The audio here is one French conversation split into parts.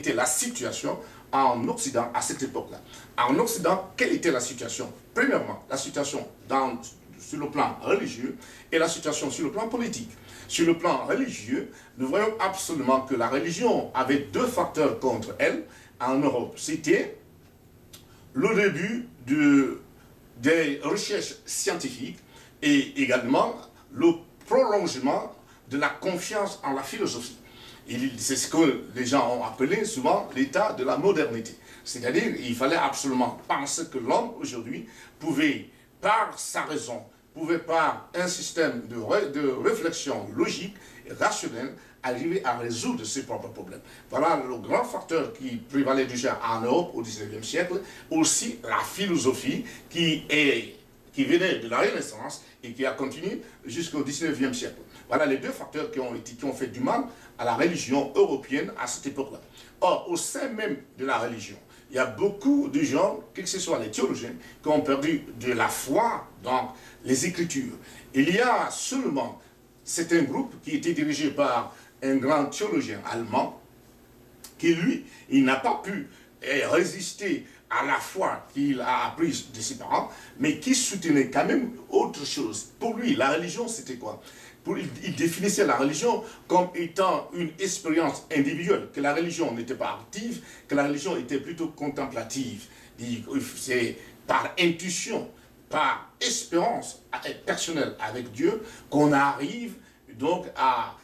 était la situation en Occident à cette époque-là. En Occident, quelle était la situation? Premièrement, la situation sur le plan religieux et la situation sur le plan politique. Sur le plan religieux, nous voyons absolument que la religion avait deux facteurs contre elle en Europe. C'était le début des recherches scientifiques et également le prolongement de la confiance en la philosophie. C'est ce que les gens ont appelé souvent l'état de la modernité. C'est-à-dire qu'il fallait absolument penser que l'homme aujourd'hui pouvait, par sa raison, pouvait par un système de réflexion logique et rationnelle, arriver à résoudre ses propres problèmes. Voilà le grand facteur qui prévalait déjà en Europe au XIXe siècle. Aussi la philosophie qui venait de la Renaissance et qui a continué jusqu'au XIXe siècle. Voilà les deux facteurs qui ont fait du mal à la religion européenne à cette époque-là. Or, au sein même de la religion, il y a beaucoup de gens, que ce soit les théologiens, qui ont perdu de la foi dans les Écritures. Il y a seulement, c'est un groupe qui était dirigé par un grand théologien allemand, qui lui, il n'a pas pu résister à la foi qu'il a apprise de ses parents, mais qui soutenait quand même autre chose. Pour lui, la religion, c'était quoi? Il définissait la religion comme étant une expérience individuelle, que la religion n'était pas active, que la religion était plutôt contemplative. C'est par intuition, par espérance personnelle avec Dieu qu'on arrive donc à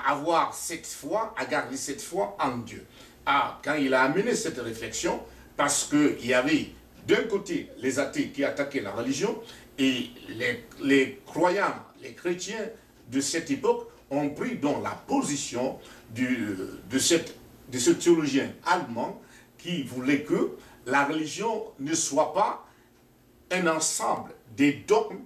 avoir cette foi, à garder cette foi en Dieu. Quand il a amené cette réflexion, parce qu'il y avait d'un côté les athées qui attaquaient la religion et les croyants, les chrétiens de cette époque ont pris donc la position de ce théologien allemand qui voulait que la religion ne soit pas un ensemble des dogmes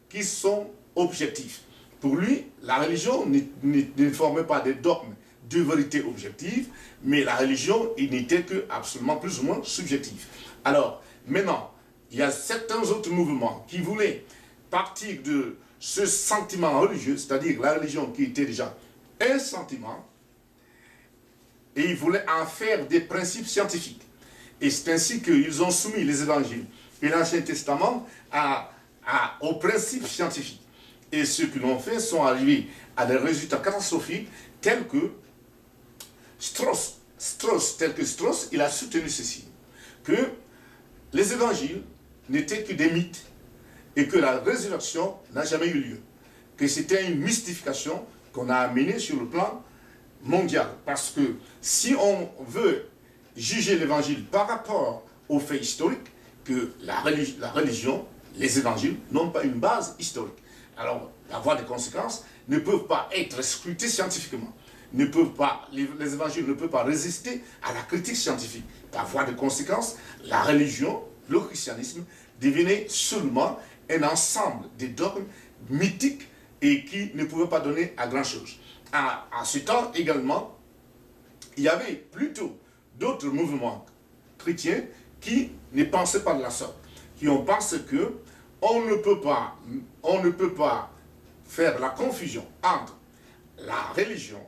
qui sont objectifs. Pour lui, la religion ne formait pas des dogmes de vérité objective, mais la religion, il n'était que absolument plus ou moins subjectif. Alors, maintenant, il y a certains autres mouvements qui voulaient partir de ce sentiment religieux, c'est-à-dire la religion qui était déjà un sentiment, et ils voulaient en faire des principes scientifiques. Et c'est ainsi qu'ils ont soumis les évangiles et l'Ancien Testament aux principes scientifiques. Et ceux qui l'ont fait sont arrivés à des résultats catastrophiques tels que Strauss, il a soutenu ceci, que les évangiles n'étaient que des mythes et que la résurrection n'a jamais eu lieu, que c'était une mystification qu'on a amenée sur le plan mondial. Parce que si on veut juger l'évangile par rapport aux faits historiques, que la religion, les évangiles n'ont pas une base historique. Alors, la voie des conséquences ne peuvent pas être scrutées scientifiquement. Les évangiles ne peuvent pas résister à la critique scientifique. Par voie de conséquence, la religion, le christianisme, devenait seulement un ensemble de dogmes mythiques et qui ne pouvaient pas donner à grand-chose. À ce temps également, il y avait plutôt d'autres mouvements chrétiens qui ne pensaient pas de la sorte, qui ont pensé que on ne peut pas faire la confusion entre la religion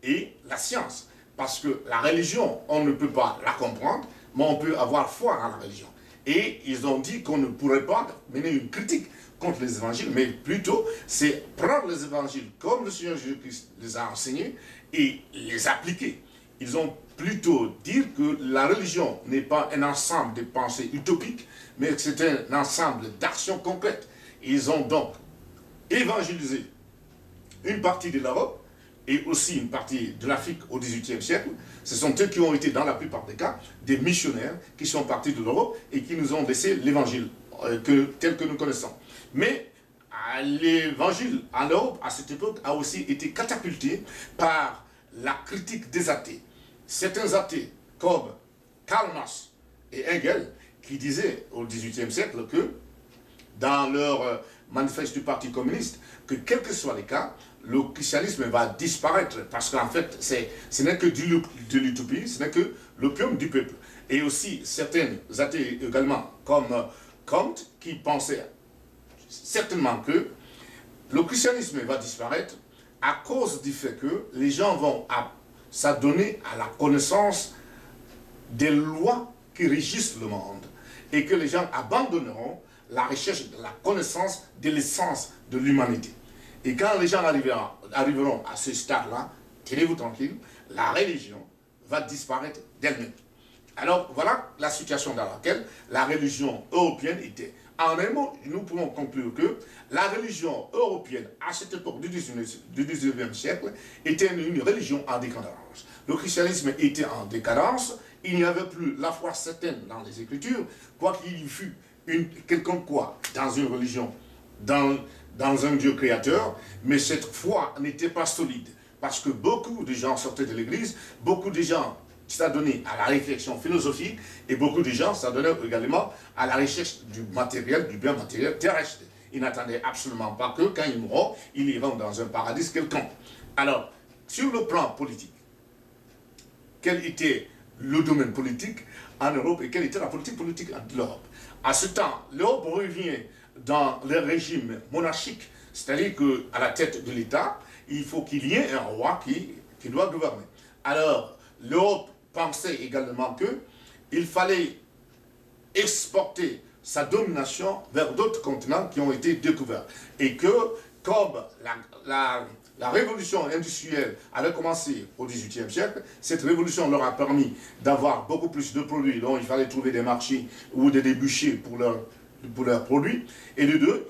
et la science. Parce que la religion, on ne peut pas la comprendre, mais on peut avoir foi en la religion. Et ils ont dit qu'on ne pourrait pas mener une critique contre les évangiles, mais plutôt c'est prendre les évangiles comme le Seigneur Jésus-Christ les a enseignés et les appliquer. Ils ont plutôt dit que la religion n'est pas un ensemble de pensées utopiques, mais que c'est un ensemble d'actions concrètes. Ils ont donc évangélisé une partie de l'Europe et aussi une partie de l'Afrique au XVIIIe siècle. Ce sont eux qui ont été, dans la plupart des cas, des missionnaires qui sont partis de l'Europe et qui nous ont laissé l'évangile tel que nous connaissons. Mais l'évangile en Europe, à cette époque, a aussi été catapulté par la critique des athées. Certains athées, comme Karl Marx et Hegel, qui disaient au XVIIIe siècle que, dans leur manifeste du Parti communiste, que quel que soit les cas, le christianisme va disparaître, parce qu'en fait, ce n'est que de l'utopie, ce n'est que l'opium du peuple. Et aussi, certains athées également, comme Comte, qui pensaient certainement que le christianisme va disparaître à cause du fait que les gens vont s'adonner à la connaissance des lois qui régissent le monde et que les gens abandonneront la recherche de la connaissance de l'essence de l'humanité. Et quand les gens arriveront à ce stade-là, tenez-vous tranquille, la religion va disparaître d'elle-même. Alors voilà la situation dans laquelle la religion européenne était. En un mot, nous pouvons conclure que la religion européenne, à cette époque du 19e siècle, était une religion en décadence. Le christianisme était en décadence, il n'y avait plus la foi certaine dans les Écritures, quoi qu'il y fût quelconque quoi dans une religion, dans un Dieu créateur, mais cette foi n'était pas solide, parce que beaucoup de gens sortaient de l'Église, beaucoup de gens s'adonnaient à la réflexion philosophique, et beaucoup de gens s'adonnaient également à la recherche du matériel, du bien matériel terrestre. Ils n'attendaient absolument pas que, quand ils mourront, ils iront dans un paradis quelconque. Alors, sur le plan politique, quel était le domaine politique en Europe et quelle était la politique de l'Europe? À ce temps, l'Europe revient dans le régime monarchique, c'est-à-dire qu'à la tête de l'État, il faut qu'il y ait un roi qui doit gouverner. Alors, l'Europe pensait également qu'il fallait exporter sa domination vers d'autres continents qui ont été découverts. Et que, comme la révolution industrielle avait commencé au XVIIIe siècle, cette révolution leur a permis d'avoir beaucoup plus de produits dont il fallait trouver des marchés ou des débouchés pour leurs produits. Et de deux,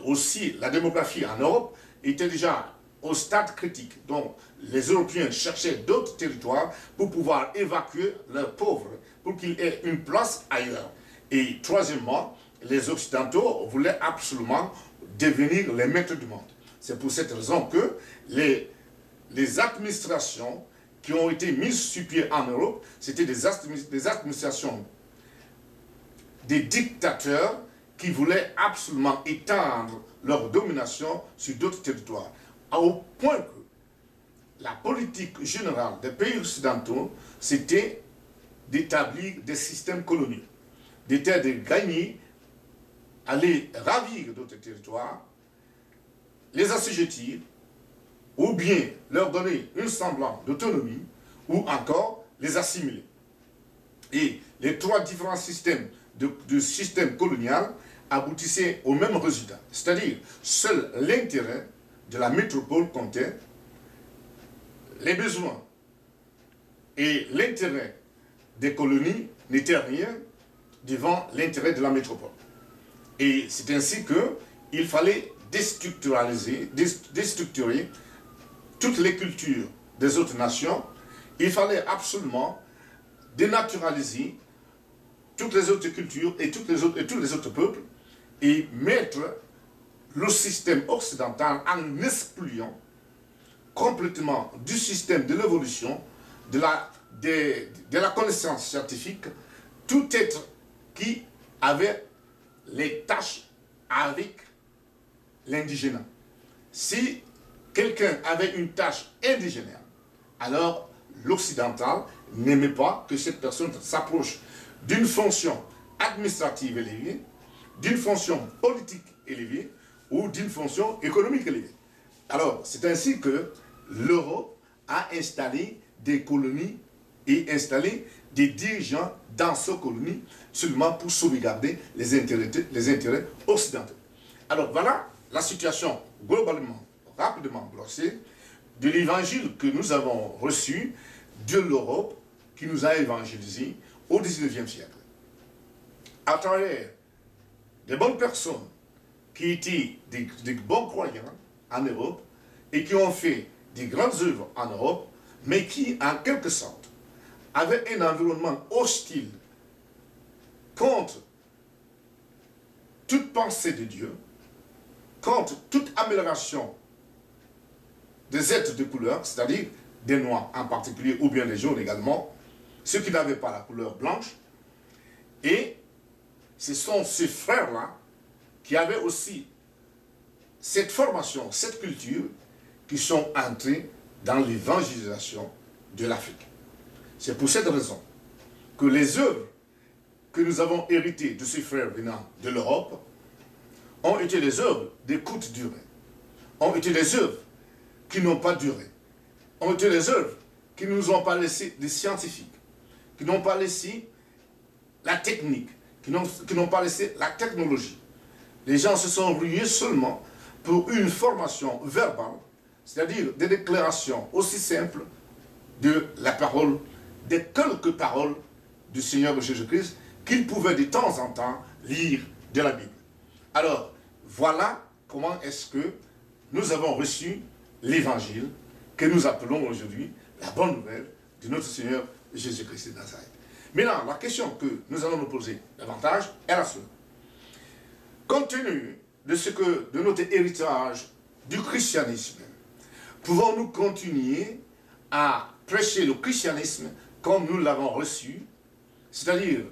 aussi la démographie en Europe était déjà au stade critique. Donc les Européens cherchaient d'autres territoires pour pouvoir évacuer leurs pauvres, pour qu'ils aient une place ailleurs. Et troisièmement, les Occidentaux voulaient absolument devenir les maîtres du monde. C'est pour cette raison que les administrations qui ont été mises sur pied en Europe, c'était des administrations, des dictateurs qui voulaient absolument étendre leur domination sur d'autres territoires. Au point que la politique générale des pays occidentaux, c'était d'établir des systèmes coloniaux, d'être de gagner, aller ravir d'autres territoires, les assujettir, ou bien leur donner une semblance d'autonomie, ou encore les assimiler. Et les trois différents systèmes de système colonial aboutissaient au même résultat. C'est-à-dire, seul l'intérêt de la métropole comptait, les besoins et l'intérêt des colonies n'étaient rien devant l'intérêt de la métropole. Et c'est ainsi qu'il fallait déstructurer toutes les cultures des autres nations. Il fallait absolument dénaturaliser toutes les autres cultures et tous les autres peuples et mettre le système occidental en excluant complètement du système de l'évolution, de la connaissance scientifique, tout être qui avait les tâches avec l'indigénat. Si quelqu'un avait une tâche indigénère, alors l'occidental n'aimait pas que cette personne s'approche d'une fonction administrative élevée, d'une fonction politique élevée ou d'une fonction économique élevée. Alors, c'est ainsi que l'Europe a installé des colonies et installé des dirigeants dans ces colonies seulement pour sauvegarder les intérêts occidentaux. Alors voilà la situation globalement, rapidement brossée de l'évangile que nous avons reçu de l'Europe qui nous a évangélisés au XIXe siècle. À travers des bonnes personnes qui étaient des bons croyants en Europe et qui ont fait des grandes œuvres en Europe, mais qui, en quelque sorte, avaient un environnement hostile contre toute pensée de Dieu, contre toute amélioration des êtres de couleur, c'est-à-dire des noirs en particulier, ou bien des jaunes également, ceux qui n'avaient pas la couleur blanche. Et ce sont ces frères-là qui avaient aussi cette formation, cette culture, qui sont entrés dans l'évangélisation de l'Afrique. C'est pour cette raison que les œuvres que nous avons héritées de ces frères venant de l'Europe ont été des œuvres de courte durée, ont été des œuvres qui n'ont pas duré, ont été des œuvres qui ne nous ont pas laissé des scientifiques, qui n'ont pas laissé la technique, qui n'ont pas laissé la technologie. Les gens se sont ruinés seulement pour une formation verbale, c'est-à-dire des déclarations aussi simples de la parole, des quelques paroles du Seigneur Jésus-Christ qu'ils pouvaient de temps en temps lire de la Bible. Alors, voilà comment est-ce que nous avons reçu l'évangile que nous appelons aujourd'hui la bonne nouvelle de notre Seigneur Jésus-Christ de Nazareth. Maintenant, la question que nous allons nous poser davantage est la suivante. Compte tenu de notre héritage du christianisme, pouvons-nous continuer à prêcher le christianisme comme nous l'avons reçu, c'est-à-dire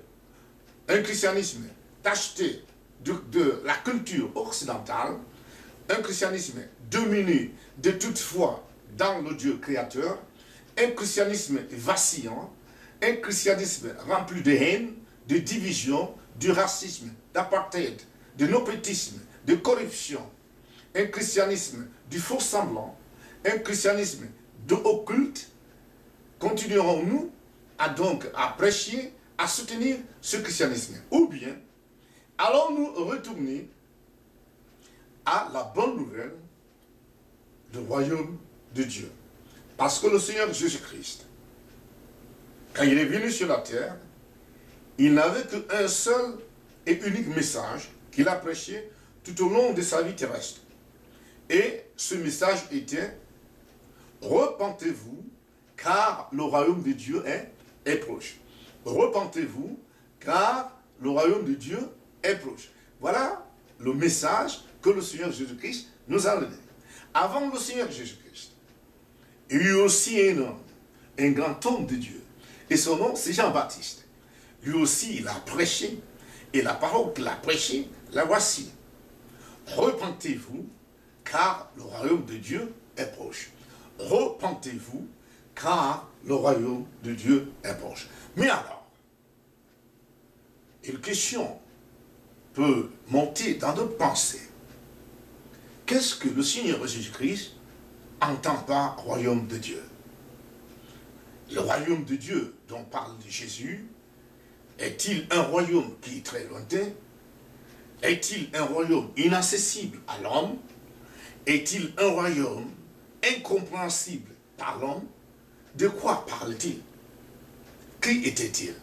un christianisme tacheté de la culture occidentale, un christianisme dominé de toute foi dans le Dieu créateur, un christianisme vacillant, un christianisme rempli de haine, de division, de racisme, d'apartheid, de népotisme, de corruption, un christianisme du faux semblant, un christianisme de occulte. Continuerons-nous à prêcher, à soutenir ce christianisme? Ou bien allons-nous retourner à la bonne nouvelle du royaume de Dieu? Parce que le Seigneur Jésus-Christ, quand il est venu sur la terre, il n'avait qu'un seul et unique message qu'il a prêché tout au long de sa vie terrestre. Et ce message était: repentez-vous, car le royaume de Dieu est proche. Repentez-vous, car le royaume de Dieu est proche. Voilà le message que le Seigneur Jésus-Christ nous a donné. Avant le Seigneur Jésus-Christ, il y eut aussi un homme, un grand homme de Dieu. Et son nom, c'est Jean-Baptiste. Lui aussi, il a prêché. Et la parole qu'il a prêchée, la voici. Repentez-vous, car le royaume de Dieu est proche. Repentez-vous, car le royaume de Dieu est proche. Mais alors, une question peut monter dans notre pensée. Qu'est-ce que le Seigneur Jésus-Christ entend par royaume de Dieu? Le royaume de Dieu dont parle Jésus, est-il un royaume qui est très lointain? Est-il un royaume inaccessible à l'homme? Est-il un royaume incompréhensible par l'homme? De quoi parle-t-il? Qui était-il?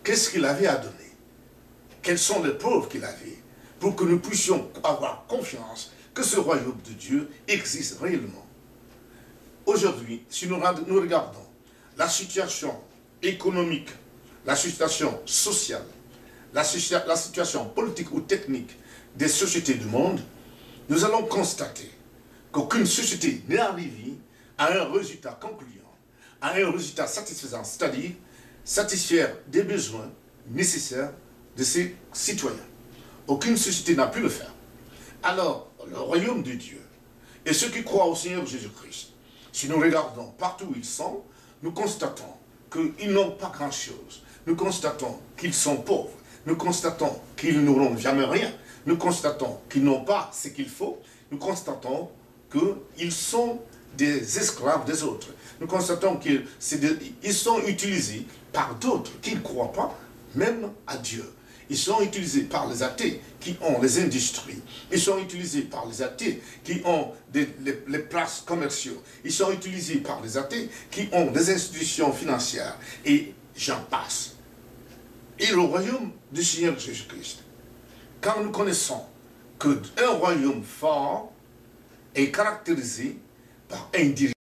Qu'est-ce qu'il avait à donner? Quelles sont les preuves qu'il avait pour que nous puissions avoir confiance que ce royaume de Dieu existe réellement? Aujourd'hui, si nous regardons la situation économique, la situation sociale, la situation politique ou technique des sociétés du monde, nous allons constater qu'aucune société n'est arrivée à un résultat concluant, à un résultat satisfaisant, c'est-à-dire satisfaire des besoins nécessaires de ses citoyens. Aucune société n'a pu le faire. Alors, le royaume de Dieu et ceux qui croient au Seigneur Jésus-Christ, si nous regardons partout où ils sont, nous constatons qu'ils n'ont pas grand-chose. Nous constatons qu'ils sont pauvres. Nous constatons qu'ils n'auront jamais rien. Nous constatons qu'ils n'ont pas ce qu'il faut. Nous constatons qu'ils sont des esclaves des autres. Nous constatons qu'ils sont utilisés par d'autres qui ne croient pas même à Dieu. Ils sont utilisés par les athées qui ont les industries. Ils sont utilisés par les athées qui ont les places commerciaux. Ils sont utilisés par les athées qui ont des institutions financières. Et j'en passe. Et le royaume du Seigneur Jésus-Christ, quand nous connaissons qu'un royaume fort est caractérisé par un dirigeant,